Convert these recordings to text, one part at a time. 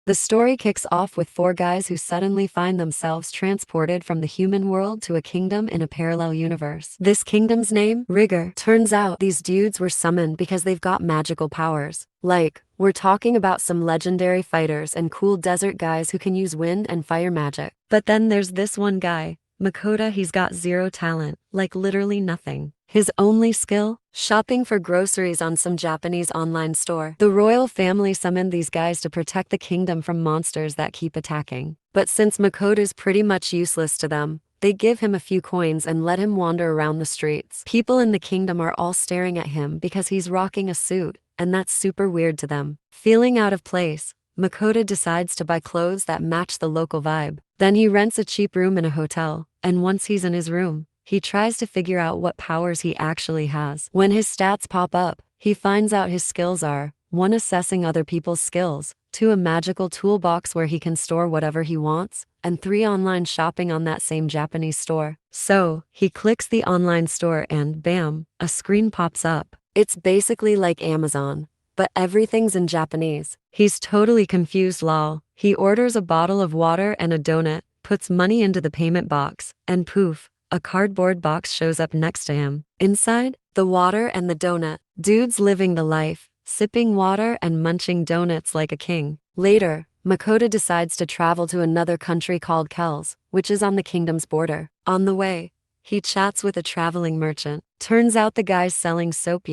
The story kicks off with four guys who suddenly find themselves transported from the human world to a kingdom in a parallel universe. This kingdom's name? Rigor. Turns out these dudes were summoned because they've got magical powers. Like, we're talking about some legendary fighters and cool desert guys who can use wind and fire magic. But then there's this one guy, Makoto. He's got zero talent, like literally nothing. His only skill? Shopping for groceries on some Japanese online store. The royal family summoned these guys to protect the kingdom from monsters that keep attacking. But since Makoto's pretty much useless to them, they give him a few coins and let him wander around the streets. People in the kingdom are all staring at him because he's rocking a suit, and that's super weird to them. Feeling out of place, Makoto decides to buy clothes that match the local vibe. Then he rents a cheap room in a hotel, and once he's in his room, he tries to figure out what powers he actually has. When his stats pop up, he finds out his skills are 1. Assessing other people's skills, 2. A magical toolbox where he can store whatever he wants, and 3. Online shopping on that same Japanese store. So, he clicks the online store and bam, a screen pops up. It's basically like Amazon, but everything's in Japanese. He's totally confused lol. He orders a bottle of water and a donut, puts money into the payment box, and poof, a cardboard box shows up next to him. Inside, the water and the donut. Dude's living the life, sipping water and munching donuts like a king. Later, Makoto decides to travel to another country called Kells, which is on the kingdom's border. On the way, he chats with a traveling merchant. Turns out the guy's selling soap.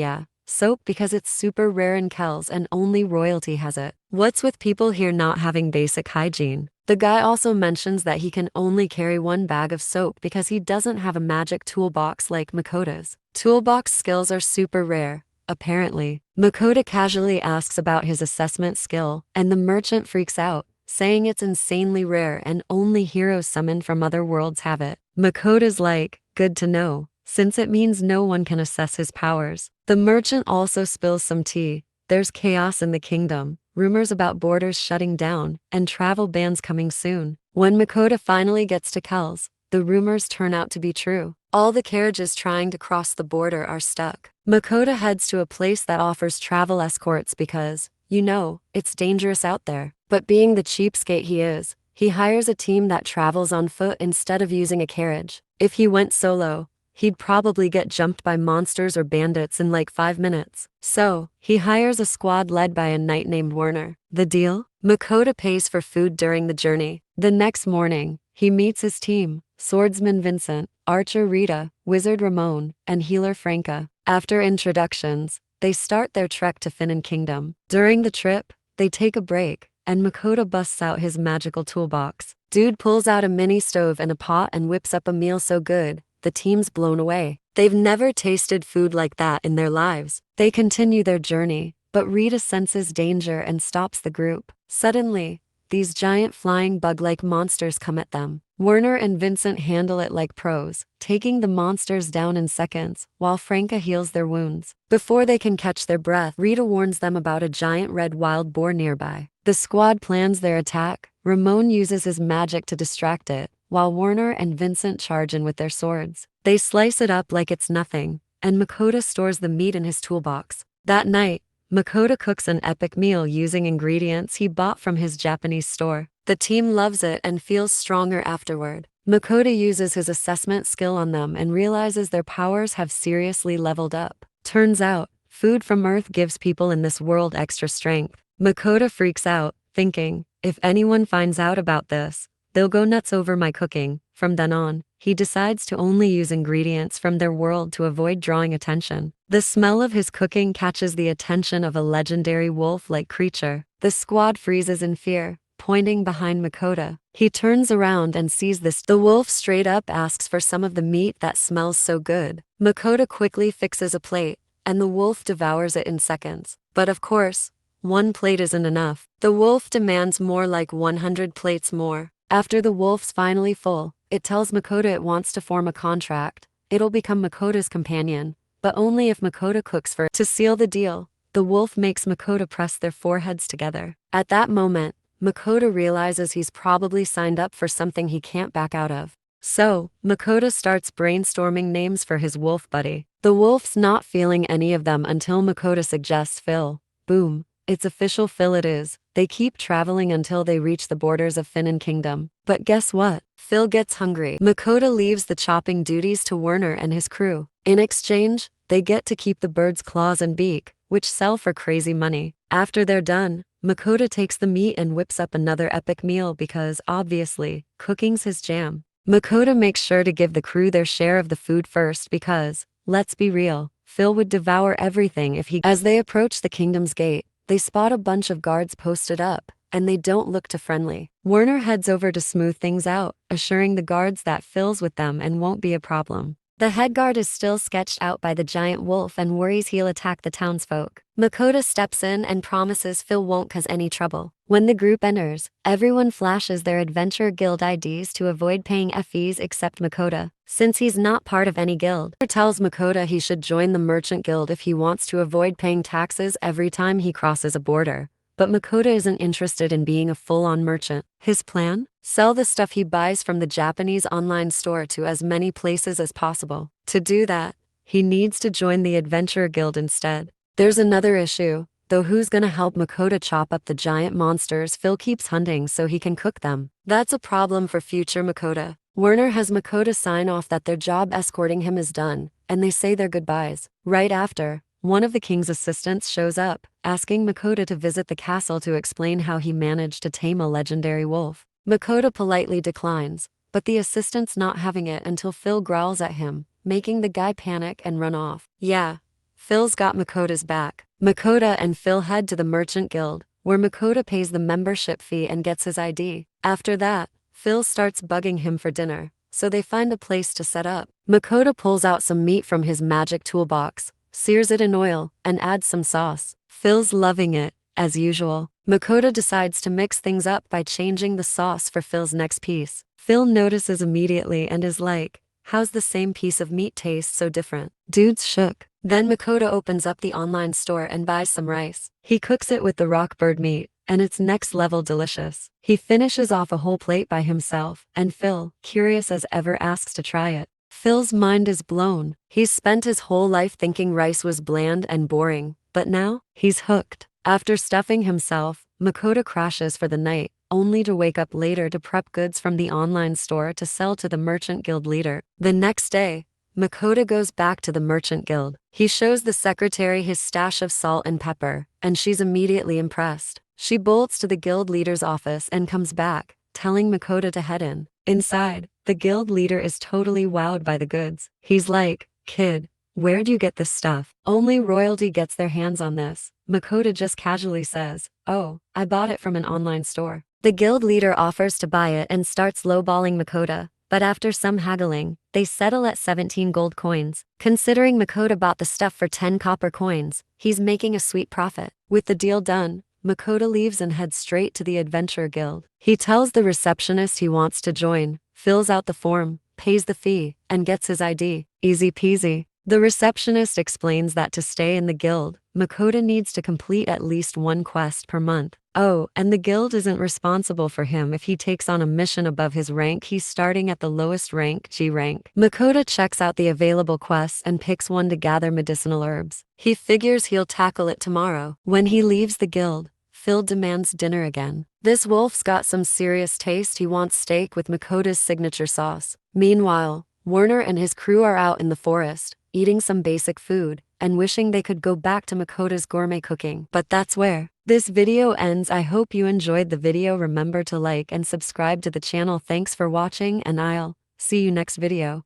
Soap because it's super rare in Kells and only royalty has it. What's with people here not having basic hygiene? The guy also mentions that he can only carry 1 bag of soap because he doesn't have a magic toolbox like Makoto's. Toolbox skills are super rare, apparently. Makoto casually asks about his assessment skill, and the merchant freaks out, saying it's insanely rare and only heroes summoned from other worlds have it. Makoto's like, good to know, since it means no one can assess his powers. The merchant also spills some tea. There's chaos in the kingdom, rumors about borders shutting down, and travel bans coming soon. When Makoto finally gets to Kells, the rumors turn out to be true. All the carriages trying to cross the border are stuck. Makoto heads to a place that offers travel escorts because, it's dangerous out there. But being the cheapskate he is, he hires a team that travels on foot instead of using a carriage. If he went solo, he'd probably get jumped by monsters or bandits in like 5 minutes. So, he hires a squad led by a knight named Werner. The deal? Makoto pays for food during the journey. The next morning, he meets his team, swordsman Vincent, archer Rita, wizard Ramon, and healer Franca. After introductions, they start their trek to Finnan Kingdom. During the trip, they take a break, and Makoto busts out his magical toolbox. Dude pulls out a mini stove and a pot and whips up a meal so good, the team's blown away. They've never tasted food like that in their lives. They continue their journey, but Rita senses danger and stops the group. Suddenly, these giant flying bug-like monsters come at them. Werner and Vincent handle it like pros, taking the monsters down in seconds, while Franca heals their wounds. Before they can catch their breath, Rita warns them about a giant red wild boar nearby. The squad plans their attack. Ramon uses his magic to distract it, while Werner and Vincent charge in with their swords. They slice it up like it's nothing, and Makoto stores the meat in his toolbox. That night, Makoto cooks an epic meal using ingredients he bought from his Japanese store. The team loves it and feels stronger afterward. Makoto uses his assessment skill on them and realizes their powers have seriously leveled up. Turns out, food from Earth gives people in this world extra strength. Makoto freaks out, thinking, if anyone finds out about this, they'll go nuts over my cooking. From then on, he decides to only use ingredients from their world to avoid drawing attention. The smell of his cooking catches the attention of a legendary wolf-like creature. The squad freezes in fear, pointing behind Makoto. He turns around and sees this. The wolf straight up asks for some of the meat that smells so good. Makoto quickly fixes a plate, and the wolf devours it in seconds. But of course, 1 plate isn't enough. The wolf demands more, like 100 plates more. After the wolf's finally full, it tells Makoto it wants to form a contract. It'll become Makoto's companion, but only if Makoto cooks for it. To seal the deal, the wolf makes Makoto press their foreheads together. At that moment, Makoto realizes he's probably signed up for something he can't back out of. So, Makoto starts brainstorming names for his wolf buddy. The wolf's not feeling any of them until Makoto suggests Phil. Boom. It's official, Phil it is. They keep traveling until they reach the borders of Finnan Kingdom. But guess what? Phil gets hungry. Makoto leaves the chopping duties to Werner and his crew. In exchange, they get to keep the bird's claws and beak, which sell for crazy money. After they're done, Makoto takes the meat and whips up another epic meal because, obviously, cooking's his jam. Makoto makes sure to give the crew their share of the food first because, let's be real, Phil would devour everything if he. As they approach the kingdom's gate, they spot a bunch of guards posted up, and they don't look too friendly. Werner heads over to smooth things out, assuring the guards that Phil's with them and won't be a problem. The head guard is still sketched out by the giant wolf and worries he'll attack the townsfolk. Makoto steps in and promises Phil won't cause any trouble. When the group enters, everyone flashes their Adventure Guild IDs to avoid paying fees except Makoto, since he's not part of any guild. He tells Makoto he should join the Merchant Guild if he wants to avoid paying taxes every time he crosses a border. But Makoto isn't interested in being a full-on merchant. His plan? Sell the stuff he buys from the Japanese online store to as many places as possible. To do that, he needs to join the Adventure Guild instead. There's another issue, though. Who's gonna help Makoto chop up the giant monsters Phil keeps hunting so he can cook them? That's a problem for future Makoto. Werner has Makoto sign off that their job escorting him is done, and they say their goodbyes. Right after, one of the king's assistants shows up, asking Makoto to visit the castle to explain how he managed to tame a legendary wolf. Makoto politely declines, but the assistant's not having it until Phil growls at him, making the guy panic and run off. Yeah, Phil's got Makoto's back. Makoto and Phil head to the Merchant Guild, where Makoto pays the membership fee and gets his ID. After that, Phil starts bugging him for dinner, so they find a place to set up. Makoto pulls out some meat from his magic toolbox, sears it in oil, and adds some sauce. Phil's loving it, as usual. Makoto decides to mix things up by changing the sauce for Phil's next piece. Phil notices immediately and is like, how's the same piece of meat taste so different? Dude's shook. Then Makoto opens up the online store and buys some rice. He cooks it with the rock bird meat, and it's next level delicious. He finishes off a whole plate by himself, and Phil, curious as ever, asks to try it. Phil's mind is blown. He's spent his whole life thinking rice was bland and boring, but now, he's hooked. After stuffing himself, Makoto crashes for the night, only to wake up later to prep goods from the online store to sell to the Merchant Guild leader. The next day, Makoto goes back to the Merchant Guild. He shows the secretary his stash of salt and pepper, and she's immediately impressed. She bolts to the guild leader's office and comes back, telling Makoto to head in. Inside, the guild leader is totally wowed by the goods. He's like, kid, where'd you get this stuff? Only royalty gets their hands on this. Makoto just casually says, oh, I bought it from an online store. The guild leader offers to buy it and starts lowballing Makoto, but after some haggling, they settle at 17 gold coins. Considering Makoto bought the stuff for 10 copper coins, he's making a sweet profit. With the deal done, Makoto leaves and heads straight to the Adventure Guild. He tells the receptionist he wants to join, fills out the form, pays the fee, and gets his ID. Easy peasy. The receptionist explains that to stay in the guild, Makoto needs to complete at least one quest per month. Oh, and the guild isn't responsible for him if he takes on a mission above his rank. He's starting at the lowest rank, G rank. Makoto checks out the available quests and picks one to gather medicinal herbs. He figures he'll tackle it tomorrow. When he leaves the guild, Phil demands dinner again. This wolf's got some serious taste. He wants steak with Makoto's signature sauce. Meanwhile, Werner and his crew are out in the forest, eating some basic food, and wishing they could go back to Makoto's gourmet cooking. But that's where this video ends. I hope you enjoyed the video. Remember to like and subscribe to the channel. Thanks for watching, and I'll see you next video.